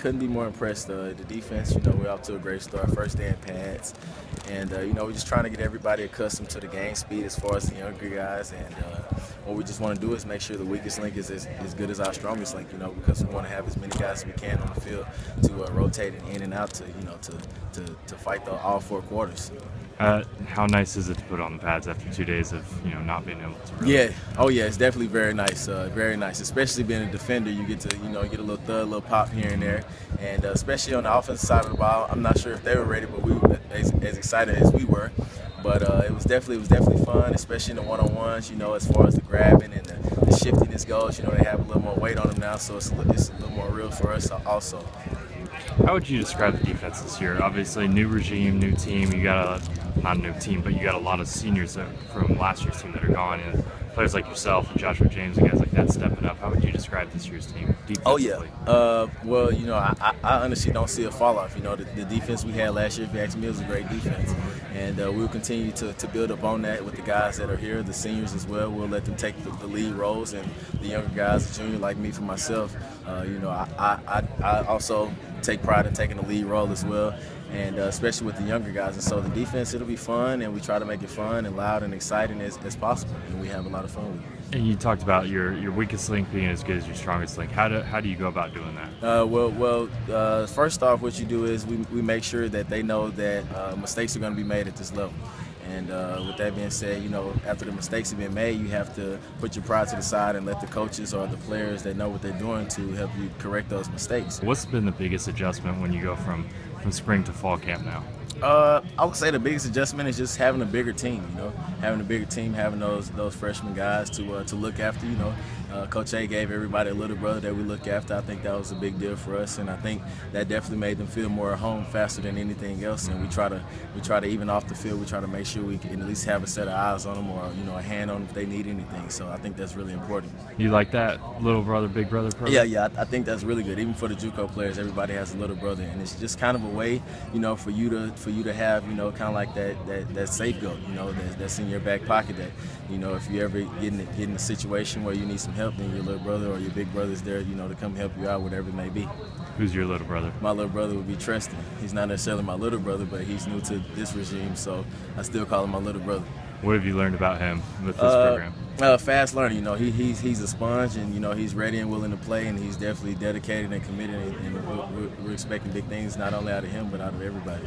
couldn't be more impressed. The defense, we're off to a great start. First day in pads, and we're just trying to get everybody accustomed to the game speed as far as the younger guys. And what we just want to do is make sure the weakest link is as good as our strongest link. Because we want to have as many guys as we can on the field to rotate it in and out to fight all 4 quarters. How nice is it to put on the pads after 2 days of not being able to? Really... Yeah, oh yeah, it's definitely very nice. Very nice, especially being a defender. You get to get a little thud, a little pop here and there, and especially on the offensive side of the ball. I'm not sure if they were ready, but we were as excited as we were. But it was definitely fun, especially in the one-on-ones. As far as the grabbing and the shiftiness goes. They have a little more weight on them now, so it's a little more real for us also. How would you describe the defense this year? Obviously, new regime, new team. You got not a new team, but you got a lot of seniors from last year's team that are gone, and players like yourself and Joshua James and guys like that stepping up. How would you describe this year's team defensively? Oh yeah. Well, I honestly don't see a fall off. The defense we had last year, if you ask me, was a great defense, and we'll continue to build up on that with the guys that are here, the seniors as well. We'll let them take the lead roles, and the younger guys, the junior like me for myself. I also take pride in taking the lead role as well, and especially with the younger guys. And so the defense, it'll be fun, and we try to make it fun and loud and exciting as possible, and we have a lot of fun with it. And you talked about your weakest link being as good as your strongest link. How do you go about doing that? First off, what you do is we make sure that they know that mistakes are going to be made at this level. And with that being said, after the mistakes have been made, you have to put your pride to the side and let the coaches or the players that know what they're doing to help you correct those mistakes. What's been the biggest adjustment when you go from spring to fall camp now? I would say the biggest adjustment is just having a bigger team. Having a bigger team, having those freshman guys to look after. Coach A gave everybody a little brother that we look after. I think that was a big deal for us, and I think that definitely made them feel more at home faster than anything else. And we try to even off the field, we try to make sure we can at least have a set of eyes on them or a hand on them if they need anything. So I think that's really important. You like that little brother, big brother program? Yeah. I think that's really good. Even for the JUCO players, everybody has a little brother, and it's just kind of a way, for you to have, kind of like that safeguard, that's in your back pocket. That, if you ever get in a situation where you need some help, then your little brother or your big brother's there, to come help you out, whatever it may be. Who's your little brother? My little brother would be Tristan. He's not necessarily my little brother, but he's new to this regime, so I still call him my little brother. What have you learned about him with this program? Fast learning. He's a sponge, and he's ready and willing to play, and he's definitely dedicated and committed, and we're expecting big things not only out of him but out of everybody.